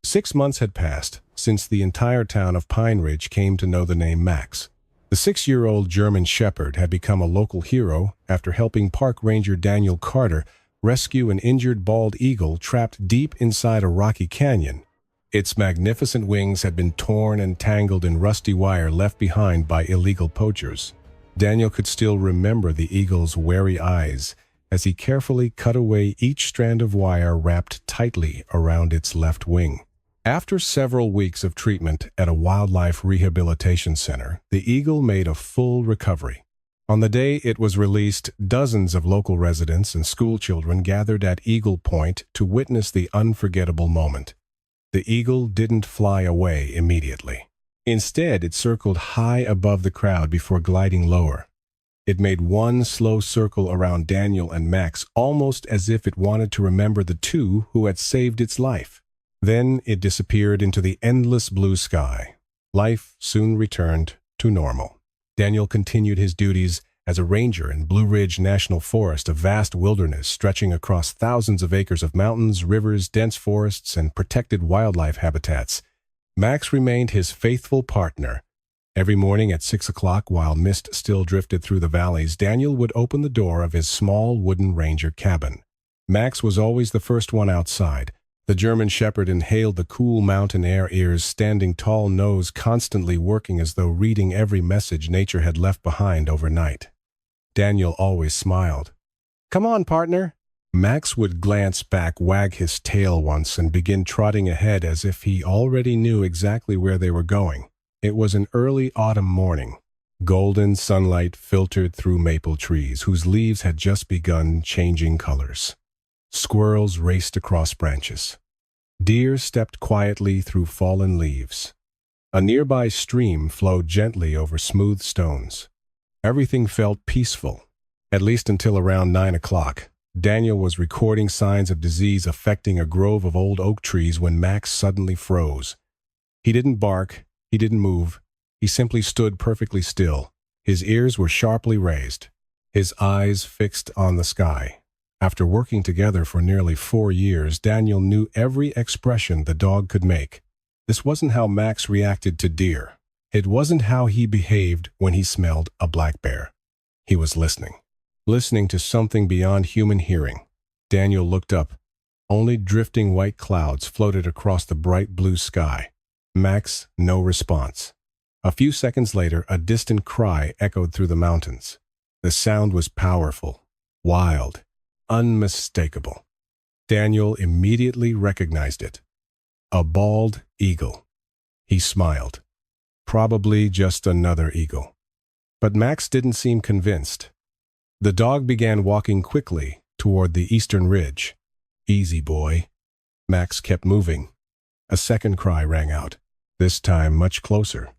6 months had passed since the entire town of Pine Ridge came to know the name Max. The 6-year-old German Shepherd had become a local hero after helping Park Ranger Daniel Carter rescue an injured bald eagle trapped deep inside a rocky canyon. Its magnificent wings had been torn and tangled in rusty wire left behind by illegal poachers. Daniel could still remember the eagle's wary eyes as he carefully cut away each strand of wire wrapped tightly around its left wing. After several weeks of treatment at a wildlife rehabilitation center, the eagle made a full recovery. On the day it was released, dozens of local residents and schoolchildren gathered at Eagle Point to witness the unforgettable moment. The eagle didn't fly away immediately. Instead, it circled high above the crowd before gliding lower. It made one slow circle around Daniel and Max, almost as if it wanted to remember the two who had saved its life. Then it disappeared into the endless blue sky. Life soon returned to normal. Daniel continued his duties as a ranger in Blue Ridge National Forest, a vast wilderness stretching across thousands of acres of mountains, rivers, dense forests, and protected wildlife habitats. Max remained his faithful partner. Every morning at 6 o'clock, while mist still drifted through the valleys, Daniel would open the door of his small wooden ranger cabin. Max was always the first one outside. The German Shepherd inhaled the cool mountain air, ears standing tall, nose constantly working as though reading every message nature had left behind overnight. Daniel always smiled. "Come on, partner." Max would glance back, wag his tail once, and begin trotting ahead as if he already knew exactly where they were going. It was an early autumn morning. Golden sunlight filtered through maple trees, whose leaves had just begun changing colors. Squirrels raced across branches. Deer stepped quietly through fallen leaves. A nearby stream flowed gently over smooth stones. Everything felt peaceful, at least until around 9 o'clock. Daniel was recording signs of disease affecting a grove of old oak trees when Max suddenly froze. He didn't bark, he didn't move. He simply stood perfectly still. His ears were sharply raised, his eyes fixed on the sky. After working together for nearly 4 years, Daniel knew every expression the dog could make. This wasn't how Max reacted to deer. It wasn't how he behaved when he smelled a black bear. He was listening to something beyond human hearing. Daniel looked up. Only drifting white clouds floated across the bright blue sky. Max, no response. A few seconds later, a distant cry echoed through the mountains. The sound was powerful, wild, unmistakable. Daniel immediately recognized it. A bald eagle. He smiled. Probably just another eagle. But Max didn't seem convinced. The dog began walking quickly toward the eastern ridge. "Easy, boy." Max kept moving. A second cry rang out, this time much closer.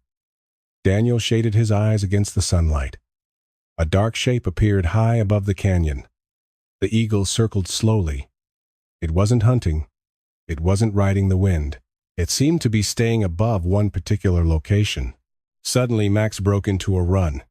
Daniel shaded his eyes against the sunlight. A dark shape appeared high above the canyon. The eagle circled slowly. It wasn't hunting. It wasn't riding the wind. It seemed to be staying above one particular location. Suddenly, Max broke into a run.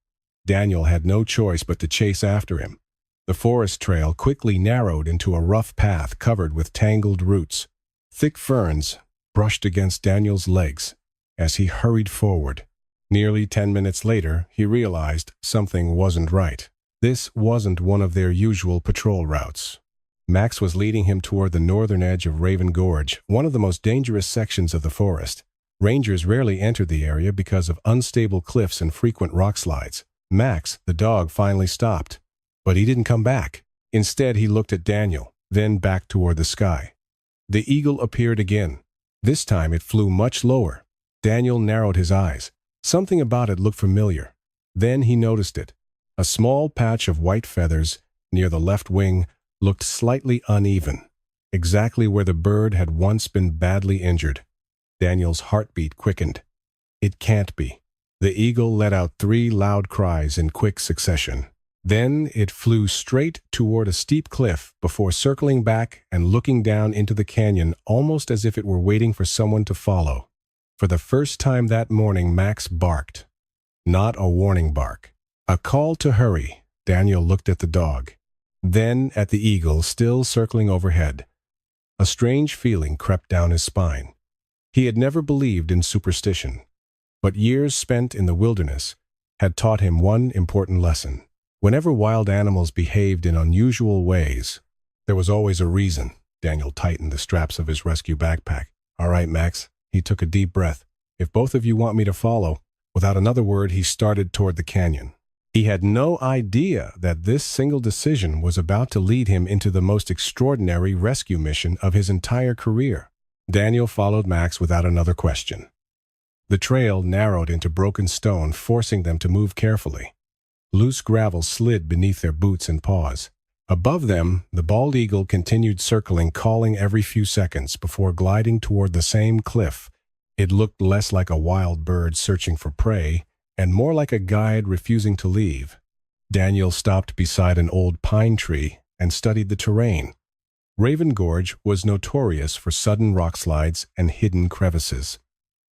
Daniel had no choice but to chase after him. The forest trail quickly narrowed into a rough path covered with tangled roots. Thick ferns brushed against Daniel's legs as he hurried forward. Nearly 10 minutes later, he realized something wasn't right. This wasn't one of their usual patrol routes. Max was leading him toward the northern edge of Raven Gorge, one of the most dangerous sections of the forest. Rangers rarely entered the area because of unstable cliffs and frequent rock slides. Max, the dog, finally stopped. But he didn't come back. Instead, he looked at Daniel, then back toward the sky. The eagle appeared again. This time it flew much lower. Daniel narrowed his eyes. Something about it looked familiar. Then he noticed it. A small patch of white feathers near the left wing looked slightly uneven, exactly where the bird had once been badly injured. Daniel's heartbeat quickened. It can't be. The eagle let out 3 loud cries in quick succession. Then it flew straight toward a steep cliff before circling back and looking down into the canyon almost as if it were waiting for someone to follow. For the first time that morning, Max barked. Not a warning bark. A call to hurry. Daniel looked at the dog. Then at the eagle still circling overhead. A strange feeling crept down his spine. He had never believed in superstition, but years spent in the wilderness had taught him one important lesson. Whenever wild animals behaved in unusual ways, there was always a reason. Daniel tightened the straps of his rescue backpack. "All right, Max." He took a deep breath. "If both of you want me to follow." Without another word, he started toward the canyon. He had no idea that this single decision was about to lead him into the most extraordinary rescue mission of his entire career. Daniel followed Max without another question. The trail narrowed into broken stone, forcing them to move carefully. Loose gravel slid beneath their boots and paws. Above them, the bald eagle continued circling, calling every few seconds before gliding toward the same cliff. It looked less like a wild bird searching for prey and more like a guide refusing to leave. Daniel stopped beside an old pine tree and studied the terrain. Raven Gorge was notorious for sudden rock slides and hidden crevices.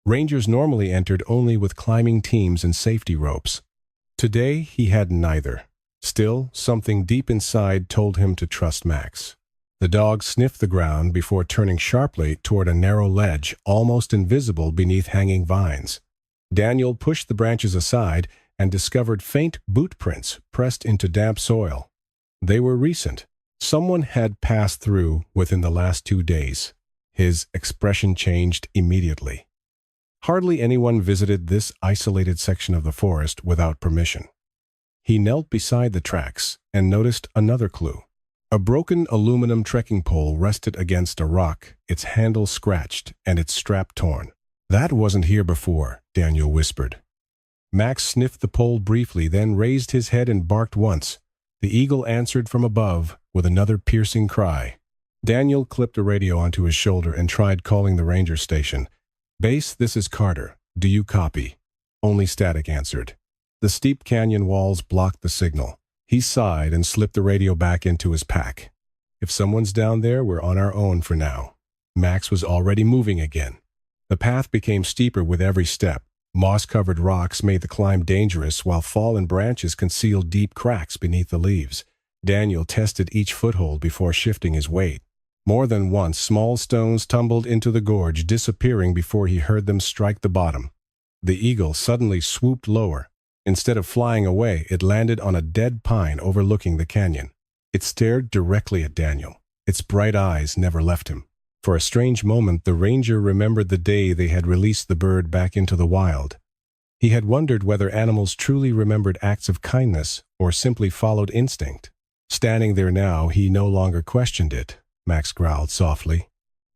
Rangers normally entered only with climbing teams and safety ropes. Today, he had neither. Still, something deep inside told him to trust Max. The dog sniffed the ground before turning sharply toward a narrow ledge, almost invisible beneath hanging vines. Daniel pushed the branches aside and discovered faint boot prints pressed into damp soil. They were recent. Someone had passed through within the last 2 days. His expression changed immediately. Hardly anyone visited this isolated section of the forest without permission. He knelt beside the tracks and noticed another clue. A broken aluminum trekking pole rested against a rock, its handle scratched and its strap torn. "That wasn't here before," Daniel whispered. Max sniffed the pole briefly, then raised his head and barked once. The eagle answered from above with another piercing cry. Daniel clipped a radio onto his shoulder and tried calling the ranger station. "Base, this is Carter. Do you copy?" Only static answered. The steep canyon walls blocked the signal. He sighed and slipped the radio back into his pack. "If someone's down there, we're on our own for now." Max was already moving again. The path became steeper with every step. Moss-covered rocks made the climb dangerous, while fallen branches concealed deep cracks beneath the leaves. Daniel tested each foothold before shifting his weight. More than once, small stones tumbled into the gorge, disappearing before he heard them strike the bottom. The eagle suddenly swooped lower. Instead of flying away, it landed on a dead pine overlooking the canyon. It stared directly at Daniel. Its bright eyes never left him. For a strange moment, the ranger remembered the day they had released the bird back into the wild. He had wondered whether animals truly remembered acts of kindness or simply followed instinct. Standing there now, he no longer questioned it. Max growled softly.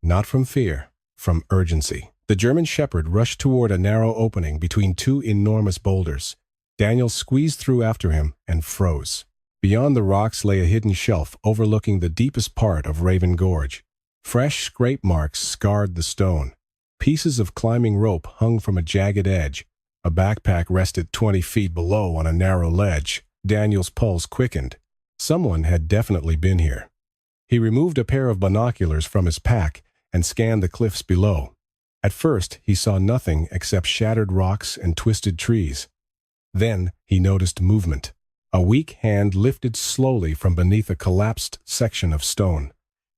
Not from fear, from urgency. The German shepherd rushed toward a narrow opening between two enormous boulders. Daniel squeezed through after him and froze. Beyond the rocks lay a hidden shelf overlooking the deepest part of Raven Gorge. Fresh scrape marks scarred the stone. Pieces of climbing rope hung from a jagged edge. A backpack rested 20 feet below on a narrow ledge. Daniel's pulse quickened. Someone had definitely been here. He removed a pair of binoculars from his pack and scanned the cliffs below. At first, he saw nothing except shattered rocks and twisted trees. Then he noticed movement. A weak hand lifted slowly from beneath a collapsed section of stone.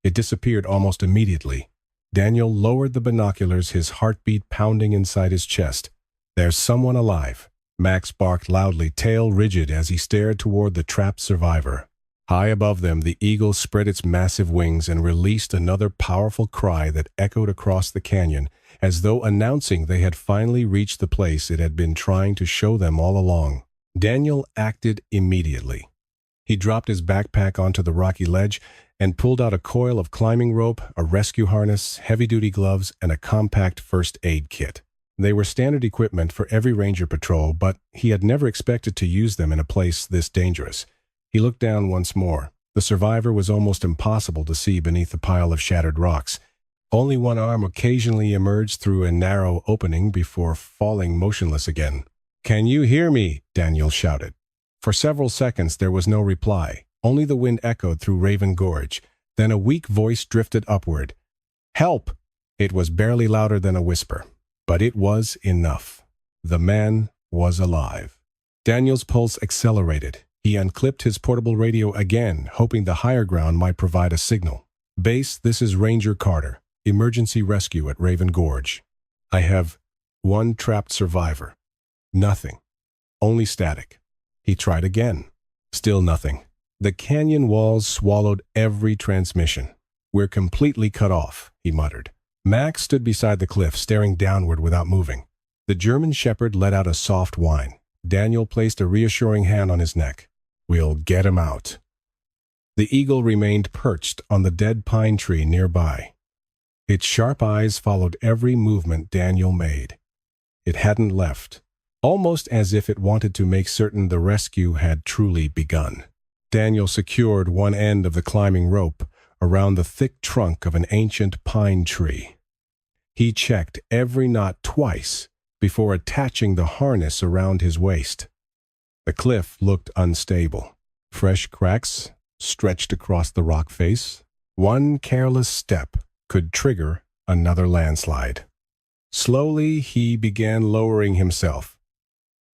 It disappeared almost immediately. Daniel lowered the binoculars, his heartbeat pounding inside his chest. "There's someone alive." Max barked loudly, tail rigid, as he stared toward the trapped survivor. High above them, the eagle spread its massive wings and released another powerful cry that echoed across the canyon, as though announcing they had finally reached the place it had been trying to show them all along. Daniel acted immediately. He dropped his backpack onto the rocky ledge and pulled out a coil of climbing rope, a rescue harness, heavy-duty gloves, and a compact first aid kit. They were standard equipment for every ranger patrol, but he had never expected to use them in a place this dangerous. He looked down once more. The survivor was almost impossible to see beneath the pile of shattered rocks. Only one arm occasionally emerged through a narrow opening before falling motionless again. "Can you hear me?" Daniel shouted. For several seconds there was no reply. Only the wind echoed through Raven Gorge. Then a weak voice drifted upward. "Help!" It was barely louder than a whisper, but it was enough. The man was alive. Daniel's pulse accelerated. He unclipped his portable radio again, hoping the higher ground might provide a signal. "Base, this is Ranger Carter. Emergency rescue at Raven Gorge." I have one trapped survivor. Nothing. Only static. He tried again. Still nothing. The canyon walls swallowed every transmission. We're completely cut off, he muttered. Max stood beside the cliff, staring downward without moving. The German shepherd let out a soft whine. Daniel placed a reassuring hand on his neck. We'll get him out. The eagle remained perched on the dead pine tree nearby. Its sharp eyes followed every movement Daniel made. It hadn't left, almost as if it wanted to make certain the rescue had truly begun. Daniel secured one end of the climbing rope around the thick trunk of an ancient pine tree. He checked every knot twice before attaching the harness around his waist. The cliff looked unstable. Fresh cracks stretched across the rock face. One careless step could trigger another landslide. Slowly, he began lowering himself.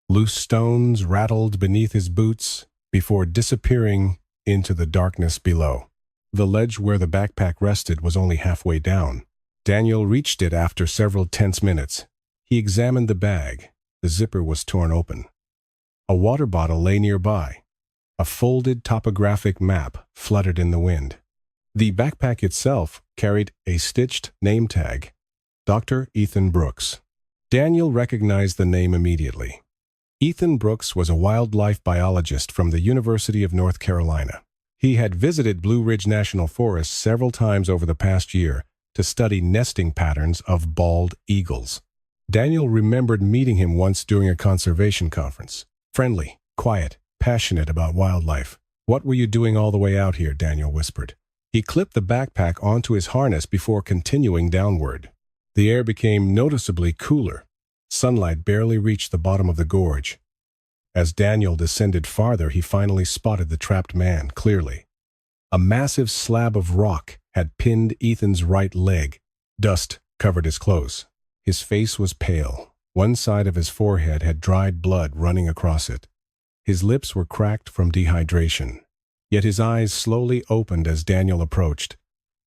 Loose stones rattled beneath his boots before disappearing into the darkness below. The ledge where the backpack rested was only halfway down. Daniel reached it after several tense minutes. He examined the bag. The zipper was torn open. A water bottle lay nearby. A folded topographic map fluttered in the wind. The backpack itself carried a stitched name tag. Dr. Ethan Brooks. Daniel recognized the name immediately. Ethan Brooks was a wildlife biologist from the University of North Carolina. He had visited Blue Ridge National Forest several times over the past year to study nesting patterns of bald eagles. Daniel remembered meeting him once during a conservation conference. Friendly, quiet, passionate about wildlife. "What were you doing all the way out here?" Daniel whispered. He clipped the backpack onto his harness before continuing downward. The air became noticeably cooler. Sunlight barely reached the bottom of the gorge. As Daniel descended farther, he finally spotted the trapped man clearly. A massive slab of rock had pinned Ethan's right leg. Dust covered his clothes. His face was pale. One side of his forehead had dried blood running across it. His lips were cracked from dehydration. Yet his eyes slowly opened as Daniel approached.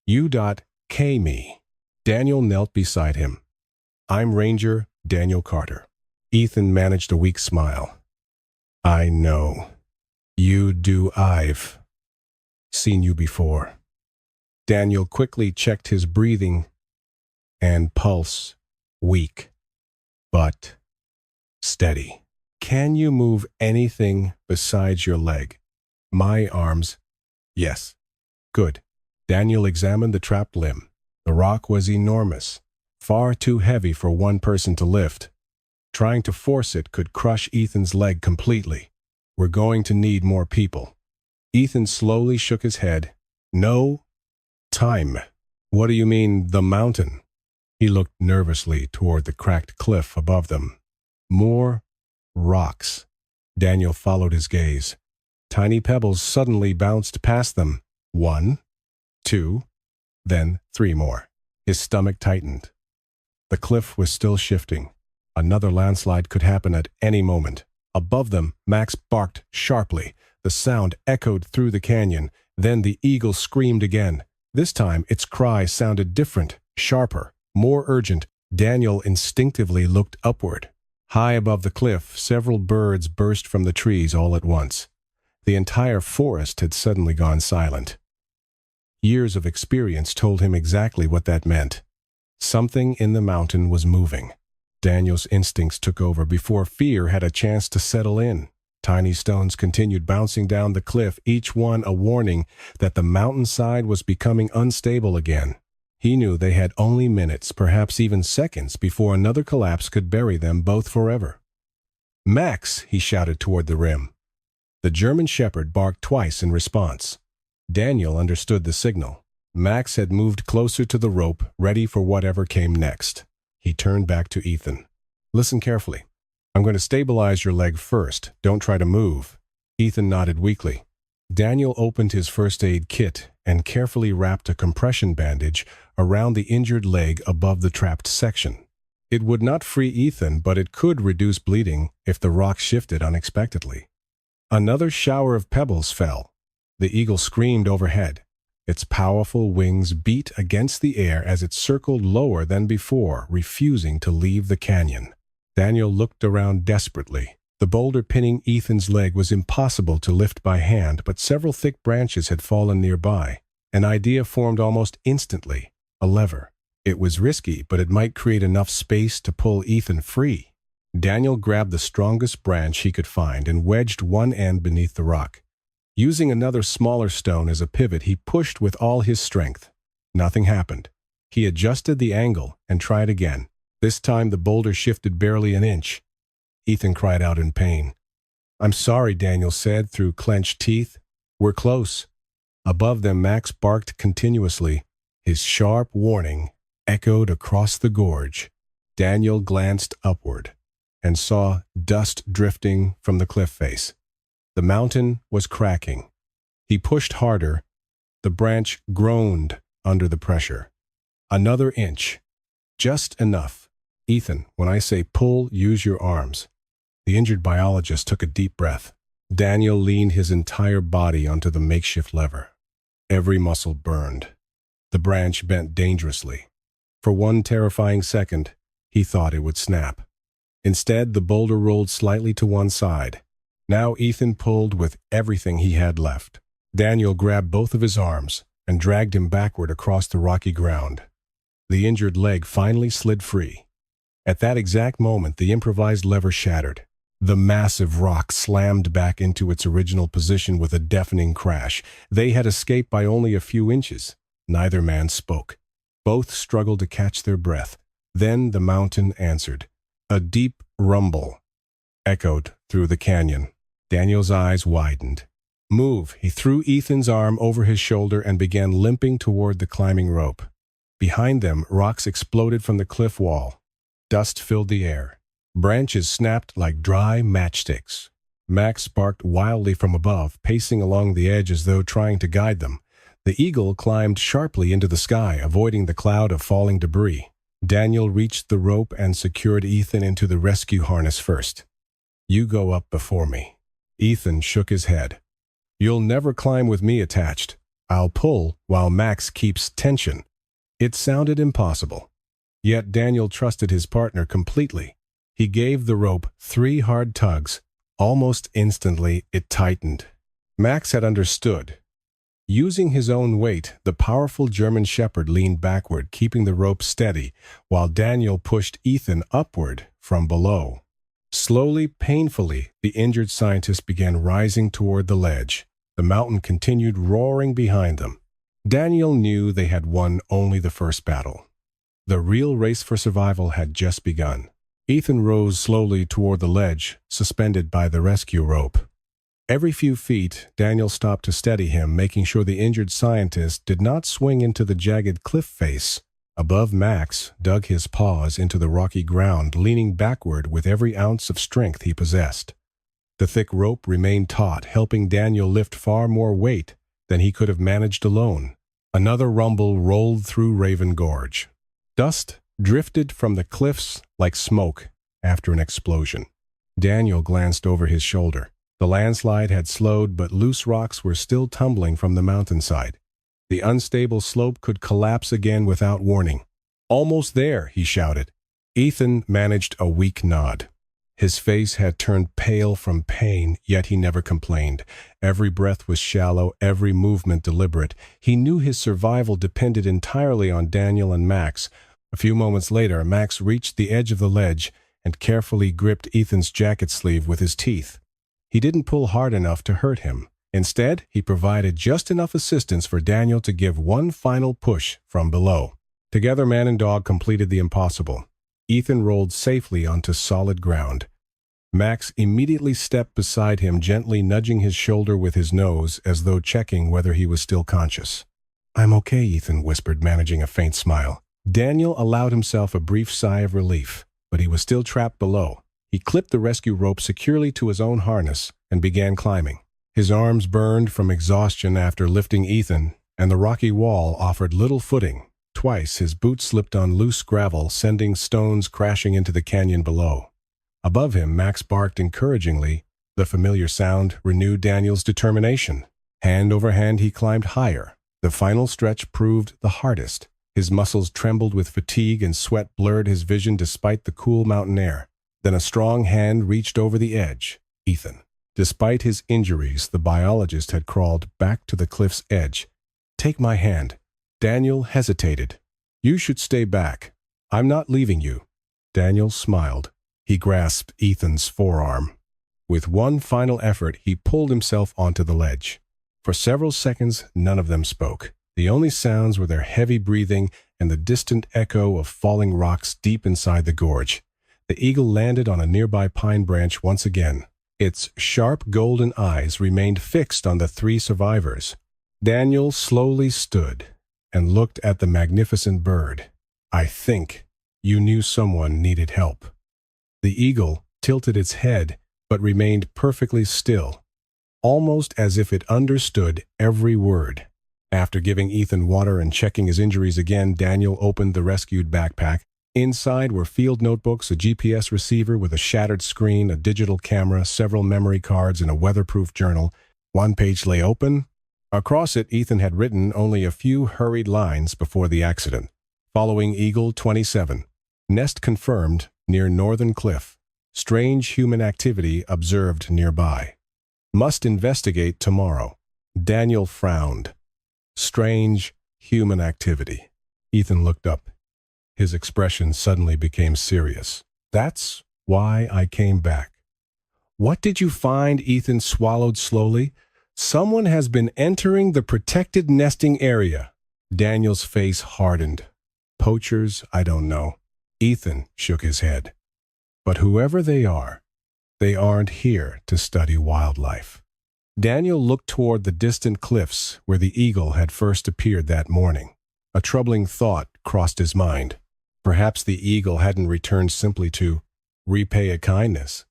"U.K. me." Daniel knelt beside him. "I'm Ranger Daniel Carter." Ethan managed a weak smile. "I know. I've seen you before." Daniel quickly checked his breathing and pulse. Weak, but steady. "Can you move anything besides your leg?" "My arms." "Yes." "Good." Daniel examined the trapped limb. The rock was enormous, far too heavy for one person to lift. Trying to force it could crush Ethan's leg completely. "We're going to need more people." Ethan slowly shook his head. "No time." "What do you mean, the mountain?" He looked nervously toward the cracked cliff above them. "More rocks." Daniel followed his gaze. Tiny pebbles suddenly bounced past them. 1, 2, then 3 more. His stomach tightened. The cliff was still shifting. Another landslide could happen at any moment. Above them, Max barked sharply. The sound echoed through the canyon. Then the eagle screamed again. This time, its cry sounded different, sharper, more urgent. Daniel instinctively looked upward. High above the cliff, several birds burst from the trees all at once. The entire forest had suddenly gone silent. Years of experience told him exactly what that meant. Something in the mountain was moving. Daniel's instincts took over before fear had a chance to settle in. Tiny stones continued bouncing down the cliff, each one a warning that the mountainside was becoming unstable again. He knew they had only minutes, perhaps even seconds, before another collapse could bury them both forever. "Max!" he shouted toward the rim. The German shepherd barked twice in response. Daniel understood the signal. Max had moved closer to the rope, ready for whatever came next. He turned back to Ethan. "Listen carefully. I'm going to stabilize your leg first. Don't try to move." Ethan nodded weakly. Daniel opened his first aid kit and carefully wrapped a compression bandage around the injured leg above the trapped section. It would not free Ethan, but it could reduce bleeding if the rock shifted unexpectedly. Another shower of pebbles fell. The eagle screamed overhead. Its powerful wings beat against the air as it circled lower than before, refusing to leave the canyon. Daniel looked around desperately. The boulder pinning Ethan's leg was impossible to lift by hand, but several thick branches had fallen nearby. An idea formed almost instantly: a lever. It was risky, but it might create enough space to pull Ethan free. Daniel grabbed the strongest branch he could find and wedged one end beneath the rock. Using another smaller stone as a pivot, he pushed with all his strength. Nothing happened. He adjusted the angle and tried again. This time the boulder shifted barely an inch. Ethan cried out in pain. "I'm sorry," Daniel said through clenched teeth. "We're close." Above them, Max barked continuously. His sharp warning echoed across the gorge. Daniel glanced upward and saw dust drifting from the cliff face. The mountain was cracking. He pushed harder. The branch groaned under the pressure. Another inch. Just enough. "Ethan, when I say pull, use your arms." The injured biologist took a deep breath. Daniel leaned his entire body onto the makeshift lever. Every muscle burned. The branch bent dangerously. For one terrifying second, he thought it would snap. Instead, the boulder rolled slightly to one side. Now Ethan pulled with everything he had left. Daniel grabbed both of his arms and dragged him backward across the rocky ground. The injured leg finally slid free. At that exact moment, the improvised lever shattered. The massive rock slammed back into its original position with a deafening crash. They had escaped by only a few inches. Neither man spoke. Both struggled to catch their breath. Then the mountain answered. A deep rumble echoed through the canyon. Daniel's eyes widened. "Move!" He threw Ethan's arm over his shoulder and began limping toward the climbing rope. Behind them, rocks exploded from the cliff wall. Dust filled the air. Branches snapped like dry matchsticks. Max barked wildly from above, pacing along the edge as though trying to guide them. The eagle climbed sharply into the sky, avoiding the cloud of falling debris. Daniel reached the rope and secured Ethan into the rescue harness first. "You go up before me." Ethan shook his head. "You'll never climb with me attached. I'll pull while Max keeps tension." It sounded impossible. Yet Daniel trusted his partner completely. He gave the rope 3 hard tugs. Almost instantly, it tightened. Max had understood. Using his own weight, the powerful German Shepherd leaned backward, keeping the rope steady, while Daniel pushed Ethan upward from below. Slowly, painfully, the injured scientist began rising toward the ledge. The mountain continued roaring behind them. Daniel knew they had won only the first battle. The real race for survival had just begun. Ethan rose slowly toward the ledge, suspended by the rescue rope. Every few feet, Daniel stopped to steady him, making sure the injured scientist did not swing into the jagged cliff face. Above, Max dug his paws into the rocky ground, leaning backward with every ounce of strength he possessed. The thick rope remained taut, helping Daniel lift far more weight than he could have managed alone. Another rumble rolled through Raven Gorge. Dust drifted from the cliffs like smoke after an explosion. Daniel glanced over his shoulder. The landslide had slowed, but loose rocks were still tumbling from the mountainside. The unstable slope could collapse again without warning. "Almost there," he shouted. Ethan managed a weak nod. His face had turned pale from pain, yet he never complained. Every breath was shallow, every movement deliberate. He knew his survival depended entirely on Daniel and Max. A few moments later, Max reached the edge of the ledge and carefully gripped Ethan's jacket sleeve with his teeth. He didn't pull hard enough to hurt him. Instead, he provided just enough assistance for Daniel to give one final push from below. Together, man and dog completed the impossible. Ethan rolled safely onto solid ground. Max immediately stepped beside him, gently nudging his shoulder with his nose as though checking whether he was still conscious. "I'm okay," Ethan whispered, managing a faint smile. Daniel allowed himself a brief sigh of relief, but he was still trapped below. He clipped the rescue rope securely to his own harness and began climbing. His arms burned from exhaustion after lifting Ethan, and the rocky wall offered little footing. Twice his boots slipped on loose gravel, sending stones crashing into the canyon below. Above him, Max barked encouragingly. The familiar sound renewed Daniel's determination. Hand over hand, he climbed higher. The final stretch proved the hardest. His muscles trembled with fatigue and sweat blurred his vision despite the cool mountain air. Then a strong hand reached over the edge. Ethan. Despite his injuries, the biologist had crawled back to the cliff's edge. "Take my hand." Daniel hesitated. "You should stay back. I'm not leaving you." Daniel smiled. He grasped Ethan's forearm. With one final effort, he pulled himself onto the ledge. For several seconds, none of them spoke. The only sounds were their heavy breathing and the distant echo of falling rocks deep inside the gorge. The eagle landed on a nearby pine branch once again. Its sharp golden eyes remained fixed on the three survivors. Daniel slowly stood and looked at the magnificent bird. "I think you knew someone needed help." The eagle tilted its head but remained perfectly still, almost as if it understood every word. After giving Ethan water and checking his injuries again, Daniel opened the rescued backpack. Inside were field notebooks, a GPS receiver with a shattered screen, a digital camera, several memory cards, and a weatherproof journal. One page lay open. Across it, Ethan had written only a few hurried lines before the accident. Following Eagle 27. Nest confirmed near Northern Cliff. Strange human activity observed nearby. Must investigate tomorrow. Daniel frowned. Strange human activity. Ethan looked up. His expression suddenly became serious. "That's why I came back." "What did you find?" Ethan swallowed slowly. "Someone has been entering the protected nesting area." Daniel's face hardened. "Poachers? I don't know." Ethan shook his head. "But whoever they aren't here to study wildlife." Daniel looked toward the distant cliffs where the eagle had first appeared that morning. A troubling thought crossed his mind. Perhaps the eagle hadn't returned simply to repay a kindness.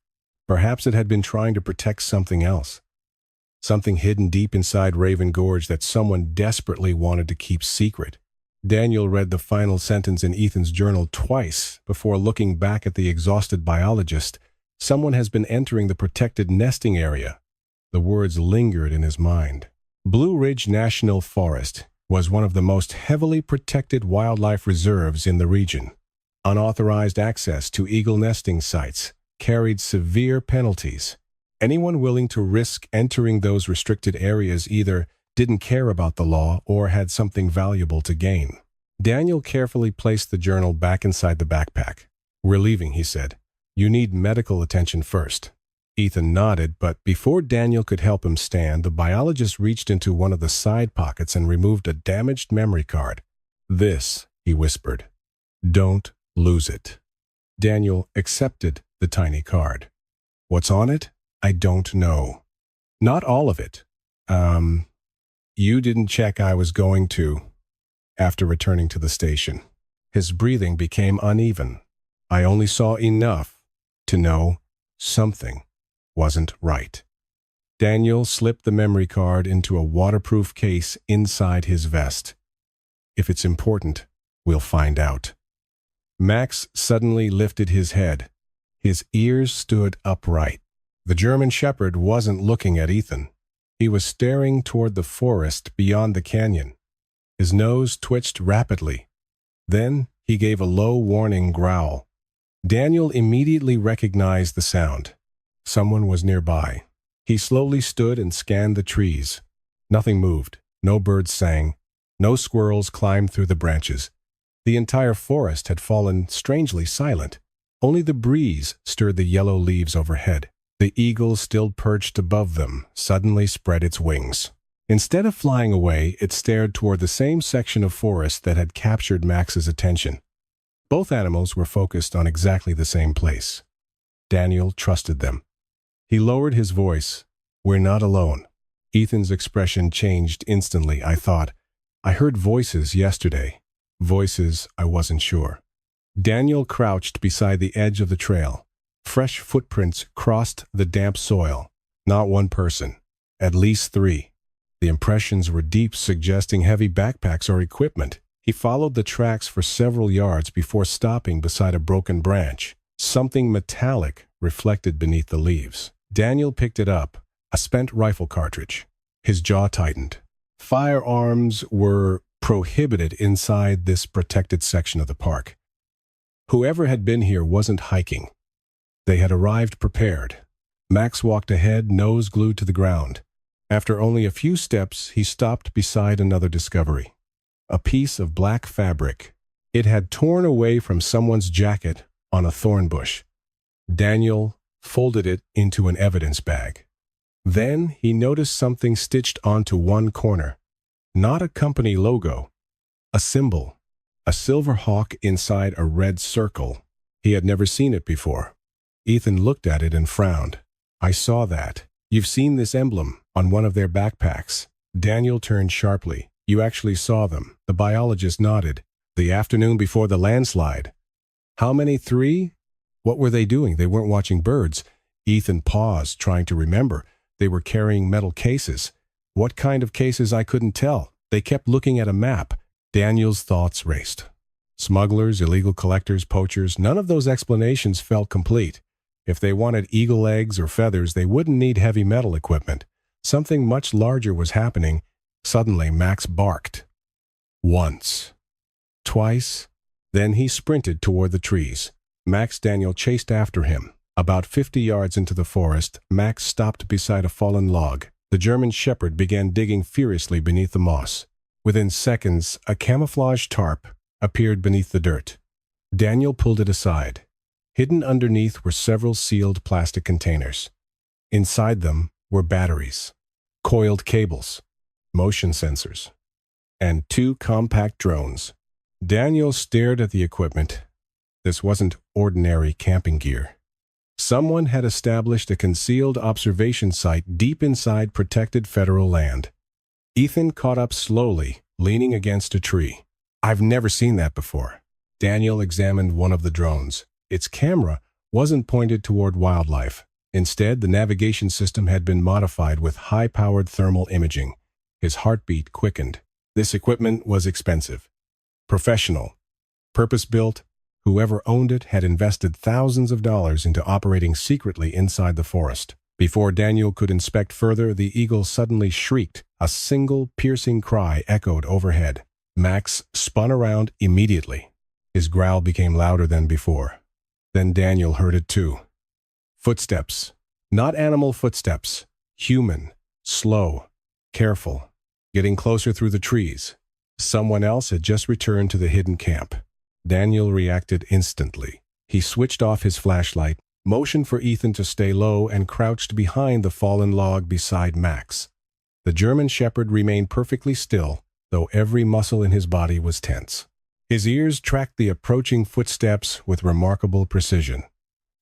Perhaps it had been trying to protect something else. Something hidden deep inside Raven Gorge that someone desperately wanted to keep secret. Daniel read the final sentence in Ethan's journal twice before looking back at the exhausted biologist. Someone has been entering the protected nesting area. The words lingered in his mind. Blue Ridge National Forest was one of the most heavily protected wildlife reserves in the region. Unauthorized access to eagle nesting sites carried severe penalties. Anyone willing to risk entering those restricted areas either didn't care about the law or had something valuable to gain. Daniel carefully placed the journal back inside the backpack. "We're leaving," he said. "You need medical attention first." Ethan nodded, but before Daniel could help him stand, the biologist reached into one of the side pockets and removed a damaged memory card. "This," he whispered. "Don't lose it." Daniel accepted the tiny card. "What's on it?" "I don't know." "Not all of it." You didn't check." "I was going to." After returning to the station, his breathing became uneven. "I only saw enough to know something wasn't right." Daniel slipped the memory card into a waterproof case inside his vest. "If it's important, we'll find out." Max suddenly lifted his head. His ears stood upright. The German Shepherd wasn't looking at Ethan. He was staring toward the forest beyond the canyon. His nose twitched rapidly. Then he gave a low warning growl. Daniel immediately recognized the sound. Someone was nearby. He slowly stood and scanned the trees. Nothing moved. No birds sang. No squirrels climbed through the branches. The entire forest had fallen strangely silent. Only the breeze stirred the yellow leaves overhead. The eagle, still perched above them, suddenly spread its wings. Instead of flying away, it stared toward the same section of forest that had captured Max's attention. Both animals were focused on exactly the same place. Daniel trusted them. He lowered his voice. "We're not alone." Ethan's expression changed instantly. "I thought, I heard voices yesterday. Voices I wasn't sure." Daniel crouched beside the edge of the trail. Fresh footprints crossed the damp soil. Not one person. At least 3. The impressions were deep, suggesting heavy backpacks or equipment. He followed the tracks for several yards before stopping beside a broken branch. Something metallic reflected beneath the leaves. Daniel picked it up, a spent rifle cartridge. His jaw tightened. Firearms were prohibited inside this protected section of the park. Whoever had been here wasn't hiking. They had arrived prepared. Max walked ahead, nose glued to the ground. After only a few steps, he stopped beside another discovery. A piece of black fabric. It had torn away from someone's jacket on a thorn bush. Daniel folded it into an evidence bag. Then he noticed something stitched onto one corner. Not a company logo. A symbol. A silver hawk inside a red circle. He had never seen it before. Ethan looked at it and frowned. "I saw that. You've seen this emblem on one of their backpacks." Daniel turned sharply. "You actually saw them." The biologist nodded. "The afternoon before the landslide." "How many? 3? What were they doing?" "They weren't watching birds." Ethan paused, trying to remember. "They were carrying metal cases." "What kind of cases?" "I couldn't tell. They kept looking at a map." Daniel's thoughts raced. Smugglers, illegal collectors, poachers, none of those explanations felt complete. If they wanted eagle eggs or feathers, they wouldn't need heavy metal equipment. Something much larger was happening. Suddenly, Max barked. Once. Twice. Then he sprinted toward the trees. Daniel chased after him. About 50 yards into the forest, Max stopped beside a fallen log. The German shepherd began digging furiously beneath the moss. Within seconds, a camouflage tarp appeared beneath the dirt. Daniel pulled it aside. Hidden underneath were several sealed plastic containers. Inside them were batteries, coiled cables, motion sensors, and 2 compact drones. Daniel stared at the equipment. This wasn't ordinary camping gear. Someone had established a concealed observation site deep inside protected federal land. Ethan caught up slowly, leaning against a tree. "I've never seen that before." Daniel examined one of the drones. Its camera wasn't pointed toward wildlife. Instead, the navigation system had been modified with high-powered thermal imaging. His heartbeat quickened. This equipment was expensive. Professional. Purpose-built. Whoever owned it had invested thousands of dollars into operating secretly inside the forest. Before Daniel could inspect further, the eagle suddenly shrieked. A single piercing cry echoed overhead. Max spun around immediately. His growl became louder than before. Then Daniel heard it too. Footsteps. Not animal footsteps. Human. Slow. Careful. Getting closer through the trees. Someone else had just returned to the hidden camp. Daniel reacted instantly. He switched off his flashlight, motioned for Ethan to stay low, and crouched behind the fallen log beside Max. The German shepherd remained perfectly still, though every muscle in his body was tense. His ears tracked the approaching footsteps with remarkable precision.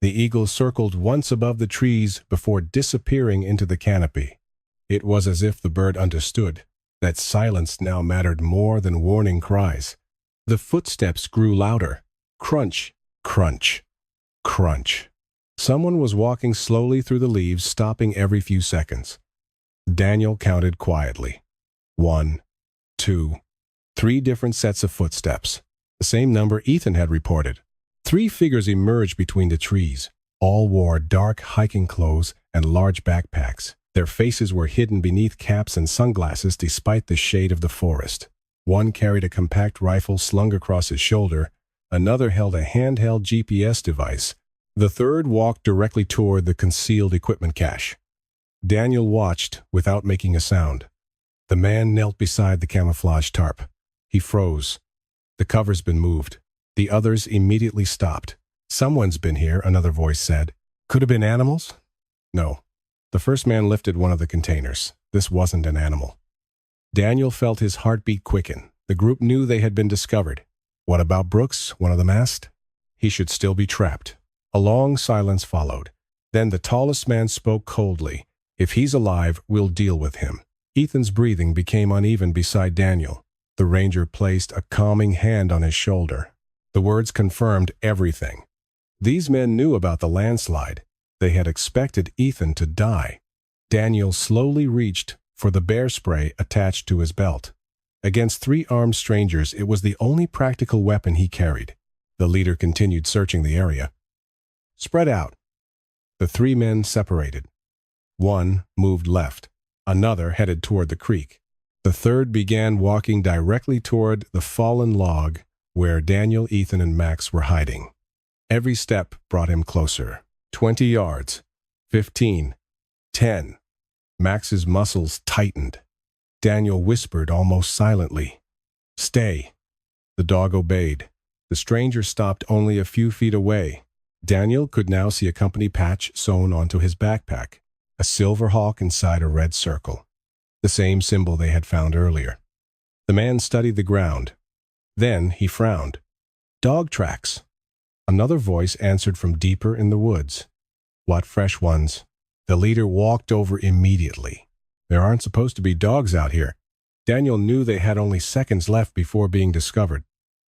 The eagle circled once above the trees before disappearing into the canopy. It was as if the bird understood that silence now mattered more than warning cries. The footsteps grew louder. Crunch, crunch, crunch. Someone was walking slowly through the leaves, stopping every few seconds. Daniel counted quietly. 1, 2, 3 different sets of footsteps. The same number Ethan had reported. 3 figures emerged between the trees. All wore dark hiking clothes and large backpacks. Their faces were hidden beneath caps and sunglasses despite the shade of the forest. One carried a compact rifle slung across his shoulder. Another held a handheld GPS device. The third walked directly toward the concealed equipment cache. Daniel watched without making a sound. The man knelt beside the camouflage tarp. He froze. "The cover's been moved." The others immediately stopped. "Someone's been here," another voice said. "Could have been animals?" "No." The first man lifted one of the containers. This wasn't an animal. Daniel felt his heartbeat quicken. The group knew they had been discovered. What about Brooks, one of them asked? He should still be trapped. A long silence followed. Then the tallest man spoke coldly. "If he's alive, we'll deal with him." Ethan's breathing became uneven beside Daniel. The ranger placed a calming hand on his shoulder. The words confirmed everything. These men knew about the landslide. They had expected Ethan to die. Daniel slowly reached for the bear spray attached to his belt. Against 3 armed strangers, it was the only practical weapon he carried. The leader continued searching the area. "Spread out." The 3 men separated. One moved left. Another headed toward the creek. The third began walking directly toward the fallen log where Daniel, Ethan, and Max were hiding. Every step brought him closer. 20 yards. 15. 10. Max's muscles tightened. Daniel whispered almost silently, "Stay." The dog obeyed. The stranger stopped only a few feet away. Daniel could now see a company patch sewn onto his backpack, a silver hawk inside a red circle, the same symbol they had found earlier. The man studied the ground. Then he frowned. "Dog tracks." Another voice answered from deeper in the woods. "What fresh ones?" The leader walked over immediately. "There aren't supposed to be dogs out here." Daniel knew they had only seconds left before being discovered.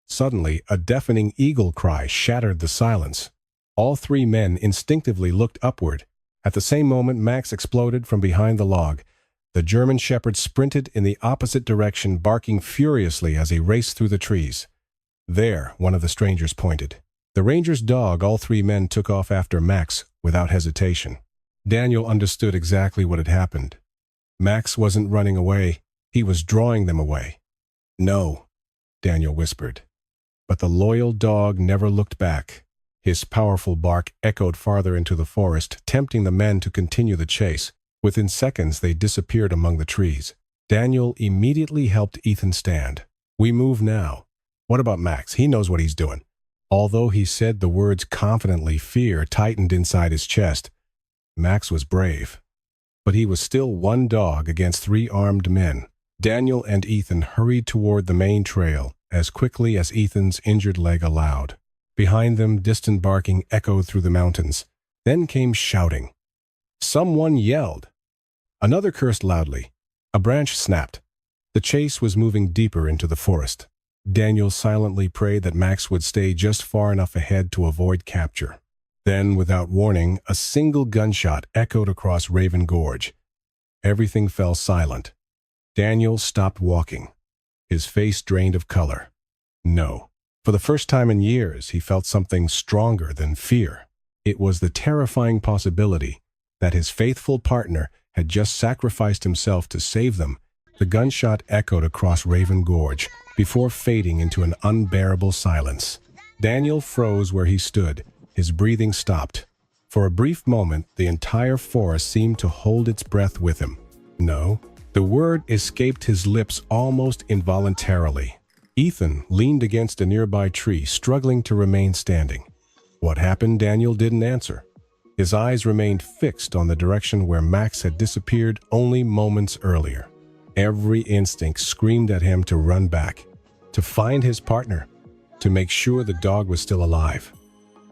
Suddenly, a deafening eagle cry shattered the silence. All three men instinctively looked upward. At the same moment, Max exploded from behind the log. The German shepherd sprinted in the opposite direction, barking furiously as he raced through the trees. "There," one of the strangers pointed. The ranger's dog. All three men took off after Max without hesitation. Daniel understood exactly what had happened. Max wasn't running away. He was drawing them away. "No," Daniel whispered. But the loyal dog never looked back. His powerful bark echoed farther into the forest, tempting the men to continue the chase. Within seconds, they disappeared among the trees. Daniel immediately helped Ethan stand. "We move now." "What about Max? He knows what he's doing." Although he said the words confidently, fear tightened inside his chest. Max was brave, but he was still one dog against three armed men. Daniel and Ethan hurried toward the main trail as quickly as Ethan's injured leg allowed. Behind them, distant barking echoed through the mountains. Then came shouting. Someone yelled. Another cursed loudly. A branch snapped. The chase was moving deeper into the forest. Daniel silently prayed that Max would stay just far enough ahead to avoid capture. Then, without warning, a single gunshot echoed across Raven Gorge. Everything fell silent. Daniel stopped walking. His face drained of color. No. For the first time in years, he felt something stronger than fear. It was the terrifying possibility that his faithful partner had just sacrificed himself to save them. The gunshot echoed across Raven Gorge before fading into an unbearable silence. Daniel froze where he stood. His breathing stopped. For a brief moment, the entire forest seemed to hold its breath with him. No, the word escaped his lips almost involuntarily. Ethan leaned against a nearby tree, struggling to remain standing. What happened? Daniel didn't answer. His eyes remained fixed on the direction where Max had disappeared only moments earlier. Every instinct screamed at him to run back, to find his partner, to make sure the dog was still alive.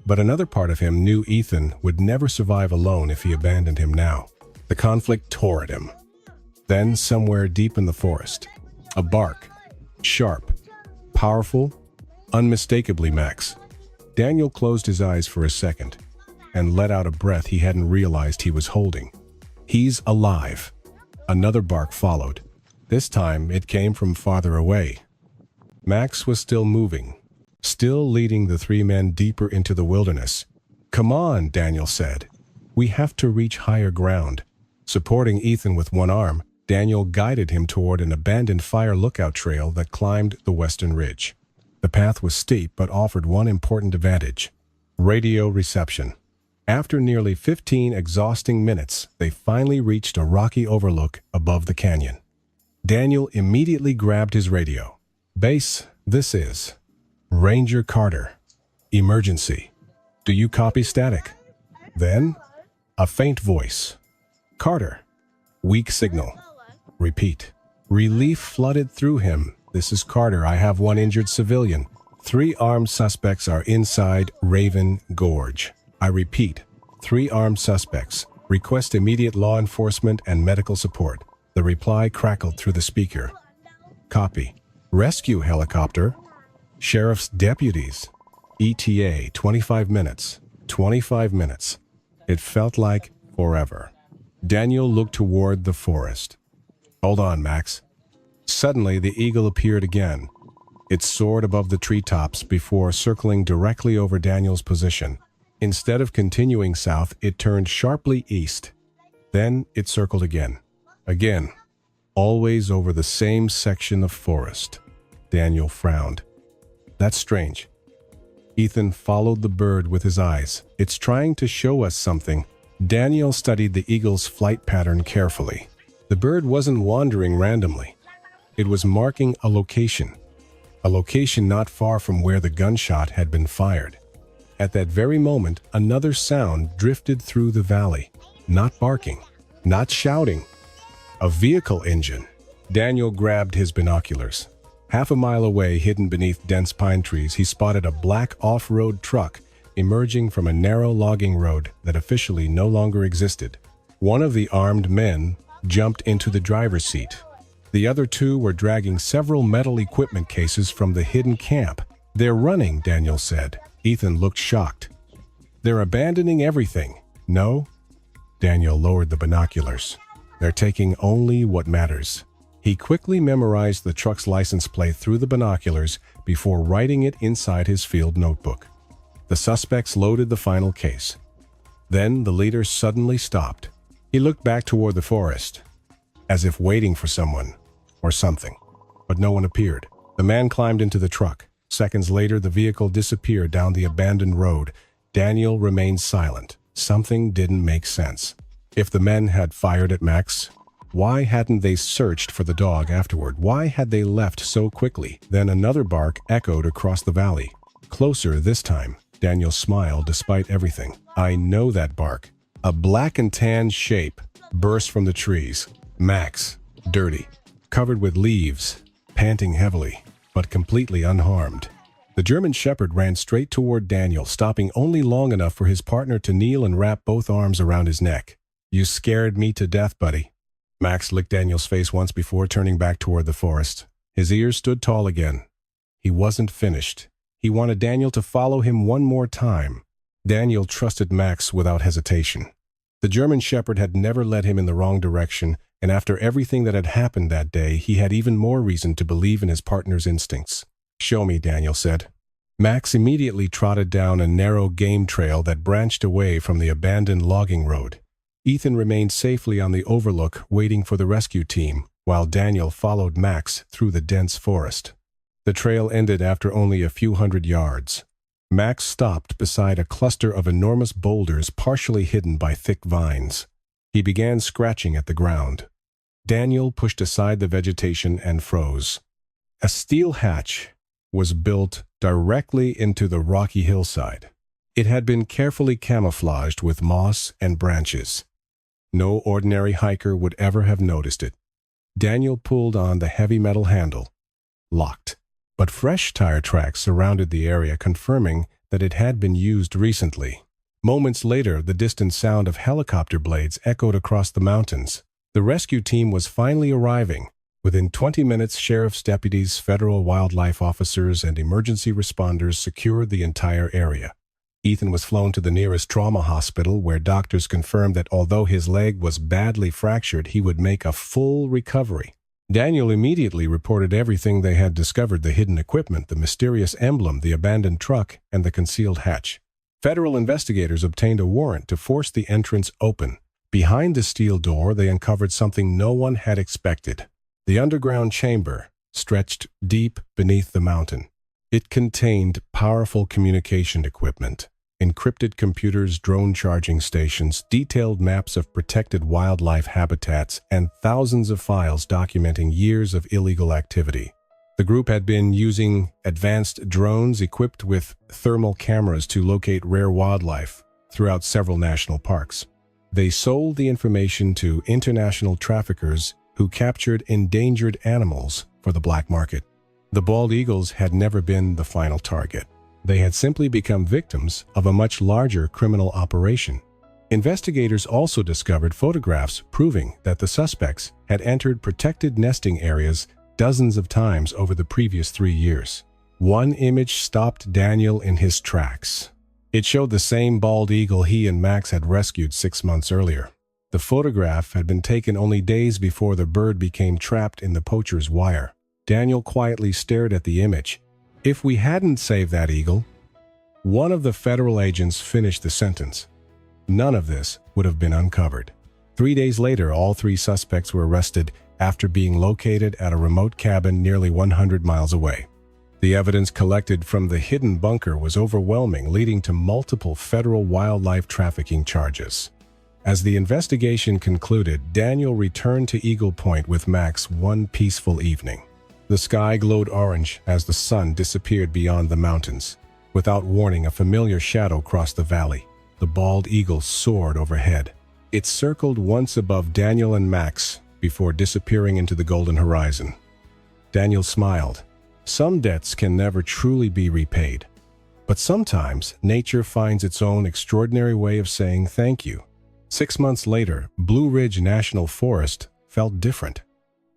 But another part of him knew Ethan would never survive alone if he abandoned him now. The conflict tore at him. Then, somewhere deep in the forest, a bark, sharp, powerful, unmistakably Max. Daniel closed his eyes for a second and let out a breath he hadn't realized he was holding. He's alive. Another bark followed. This time, it came from farther away. Max was still moving, still leading the three men deeper into the wilderness. "Come on," Daniel said. "We have to reach higher ground." Supporting Ethan with one arm, Daniel guided him toward an abandoned fire lookout trail that climbed the western ridge. The path was steep but offered one important advantage: radio reception. After nearly 15 exhausting minutes, they finally reached a rocky overlook above the canyon. Daniel immediately grabbed his radio. "Base, this is Ranger Carter. Emergency. Do you copy static?" Then, a faint voice. "Carter. Weak signal. Repeat." Relief flooded through him. "This is Carter. I have one injured civilian. 3 armed suspects are inside Raven Gorge. I repeat, 3 armed suspects. Request immediate law enforcement and medical support." The reply crackled through the speaker. "Copy. Rescue helicopter. Sheriff's deputies. ETA 25 minutes. 25 minutes. It felt like forever. Daniel looked toward the forest. "Hold on, Max." Suddenly, the eagle appeared again. It soared above the treetops before circling directly over Daniel's position. Instead of continuing south, it turned sharply east. Then it circled again. Again. always over the same section of forest. Daniel frowned. That's strange. Ethan followed the bird with his eyes. It's trying to show us something. Daniel studied the eagle's flight pattern carefully. The bird wasn't wandering randomly. It was marking a location not far from where the gunshot had been fired. At that very moment, another sound drifted through the valley. Not barking, not shouting. A vehicle engine. Daniel grabbed his binoculars. Half a mile away, hidden beneath dense pine trees, he spotted a black off-road truck emerging from a narrow logging road that officially no longer existed. One of the armed men jumped into the driver's seat. The other two were dragging several metal equipment cases from the hidden camp. They're running, Daniel said. Ethan looked shocked. They're abandoning everything. No? Daniel lowered the binoculars. They're taking only what matters. He quickly memorized the truck's license plate through the binoculars before writing it inside his field notebook. The suspects loaded the final case. Then the leader suddenly stopped. He looked back toward the forest, as if waiting for someone or something, but no one appeared. The man climbed into the truck. Seconds later, the vehicle disappeared down the abandoned road. Daniel remained silent. Something didn't make sense. If the men had fired at Max, why hadn't they searched for the dog afterward? Why had they left so quickly? Then another bark echoed across the valley. Closer this time. Daniel smiled despite everything. I know that bark. A black and tan shape burst from the trees. Max, dirty, covered with leaves, panting heavily, but completely unharmed. The German Shepherd ran straight toward Daniel, stopping only long enough for his partner to kneel and wrap both arms around his neck. You scared me to death, buddy. Max licked Daniel's face once before turning back toward the forest. His ears stood tall again. He wasn't finished. He wanted Daniel to follow him one more time. Daniel trusted Max without hesitation. The German Shepherd had never led him in the wrong direction, and after everything that had happened that day, he had even more reason to believe in his partner's instincts. Show me, Daniel said. Max immediately trotted down a narrow game trail that branched away from the abandoned logging road. Ethan remained safely on the overlook, waiting for the rescue team, while Daniel followed Max through the dense forest. The trail ended after only a few hundred yards. Max stopped beside a cluster of enormous boulders partially hidden by thick vines. He began scratching at the ground. Daniel pushed aside the vegetation and froze. A steel hatch was built directly into the rocky hillside. It had been carefully camouflaged with moss and branches. No ordinary hiker would ever have noticed it. Daniel pulled on the heavy metal handle. Locked. But fresh tire tracks surrounded the area, confirming that it had been used recently. Moments later, the distant sound of helicopter blades echoed across the mountains. The rescue team was finally arriving. Within 20 minutes, sheriff's deputies, federal wildlife officers, and emergency responders secured the entire area. Ethan was flown to the nearest trauma hospital, where doctors confirmed that although his leg was badly fractured, he would make a full recovery. Daniel immediately reported everything they had discovered: the hidden equipment, the mysterious emblem, the abandoned truck, and the concealed hatch. Federal investigators obtained a warrant to force the entrance open. Behind the steel door, they uncovered something no one had expected. The underground chamber stretched deep beneath the mountain. It contained powerful communication equipment, encrypted computers, drone charging stations, detailed maps of protected wildlife habitats, and thousands of files documenting years of illegal activity. The group had been using advanced drones equipped with thermal cameras to locate rare wildlife throughout several national parks. They sold the information to international traffickers who captured endangered animals for the black market. The bald eagles had never been the final target. They had simply become victims of a much larger criminal operation. Investigators also discovered photographs proving that the suspects had entered protected nesting areas dozens of times over the previous 3 years. One image stopped Daniel in his tracks. It showed the same bald eagle he and Max had rescued 6 months earlier. The photograph had been taken only days before the bird became trapped in the poacher's wire. Daniel quietly stared at the image. If we hadn't saved that eagle, one of the federal agents finished the sentence. None of this would have been uncovered. 3 days later, all 3 suspects were arrested, after being located at a remote cabin nearly 100 miles away. The evidence collected from the hidden bunker was overwhelming, leading to multiple federal wildlife trafficking charges. As the investigation concluded, Daniel returned to Eagle Point with Max one peaceful evening. The sky glowed orange as the sun disappeared beyond the mountains. Without warning, a familiar shadow crossed the valley. The bald eagle soared overhead. It circled once above Daniel and Max before disappearing into the golden horizon. Daniel smiled. Some debts can never truly be repaid. But sometimes, nature finds its own extraordinary way of saying thank you. 6 months later, Blue Ridge National Forest felt different.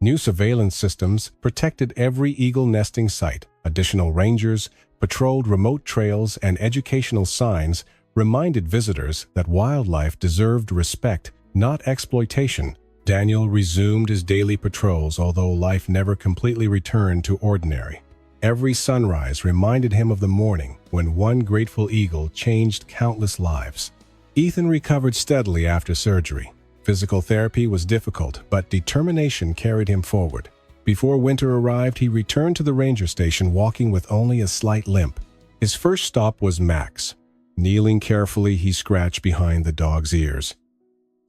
New surveillance systems protected every eagle nesting site. Additional rangers patrolled remote trails, and educational signs reminded visitors that wildlife deserved respect, not exploitation. Daniel resumed his daily patrols, although life never completely returned to ordinary. Every sunrise reminded him of the morning when one grateful eagle changed countless lives. Ethan recovered steadily after surgery. Physical therapy was difficult, but determination carried him forward. Before winter arrived, he returned to the ranger station walking with only a slight limp. His first stop was Max. Kneeling carefully, he scratched behind the dog's ears.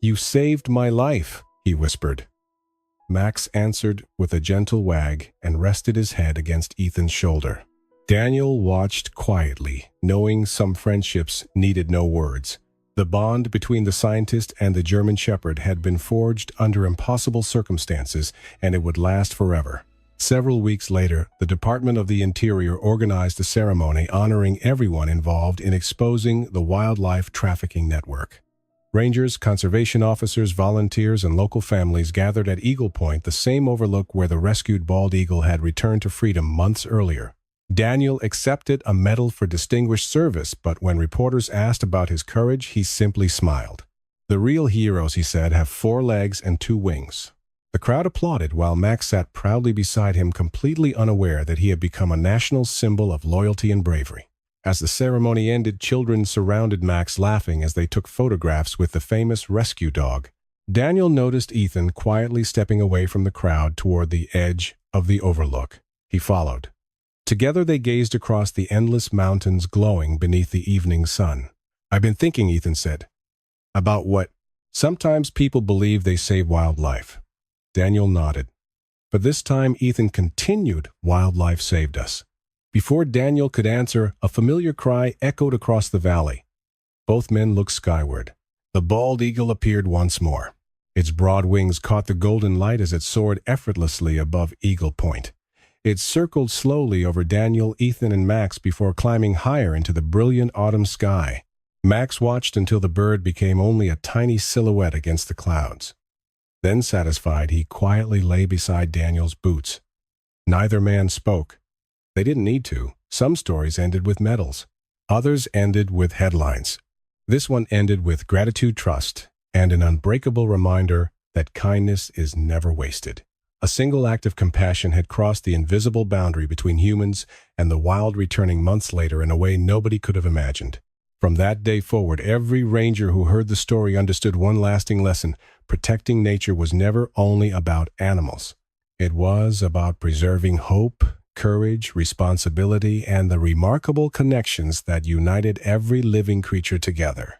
"You saved my life," he whispered. Max answered with a gentle wag and rested his head against Ethan's shoulder. Daniel watched quietly, knowing some friendships needed no words. The bond between the scientist and the German Shepherd had been forged under impossible circumstances, and it would last forever. Several weeks later, the Department of the Interior organized a ceremony honoring everyone involved in exposing the wildlife trafficking network. Rangers, conservation officers, volunteers, and local families gathered at Eagle Point, the same overlook where the rescued bald eagle had returned to freedom months earlier. Daniel accepted a medal for distinguished service, but when reporters asked about his courage, he simply smiled. "The real heroes," he said, "have 4 legs and 2 wings." The crowd applauded while Max sat proudly beside him, completely unaware that he had become a national symbol of loyalty and bravery. As the ceremony ended, children surrounded Max, laughing as they took photographs with the famous rescue dog. Daniel noticed Ethan quietly stepping away from the crowd toward the edge of the overlook. He followed. Together they gazed across the endless mountains glowing beneath the evening sun. "I've been thinking," Ethan said. "About what? Sometimes people believe they save wildlife." Daniel nodded. But this time Ethan continued, "Wildlife saved us." Before Daniel could answer, a familiar cry echoed across the valley. Both men looked skyward. The bald eagle appeared once more. Its broad wings caught the golden light as it soared effortlessly above Eagle Point. It circled slowly over Daniel, Ethan, and Max before climbing higher into the brilliant autumn sky. Max watched until the bird became only a tiny silhouette against the clouds. Then, satisfied, he quietly lay beside Daniel's boots. Neither man spoke. They didn't need to. Some stories ended with medals. Others ended with headlines. This one ended with gratitude, trust, and an unbreakable reminder that kindness is never wasted. A single act of compassion had crossed the invisible boundary between humans and the wild, returning months later in a way nobody could have imagined. From that day forward, every ranger who heard the story understood one lasting lesson: protecting nature was never only about animals. It was about preserving hope, courage, responsibility, and the remarkable connections that united every living creature together.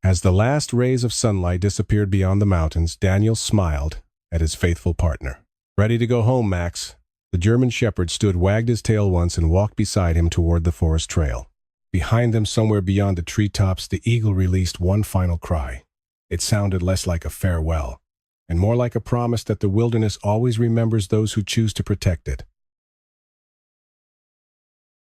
As the last rays of sunlight disappeared beyond the mountains, Daniel smiled at his faithful partner. "Ready to go home, Max?" The German Shepherd wagged his tail once and walked beside him toward the forest trail. Behind them, somewhere beyond the treetops, the eagle released one final cry. It sounded less like a farewell, and more like a promise that the wilderness always remembers those who choose to protect it.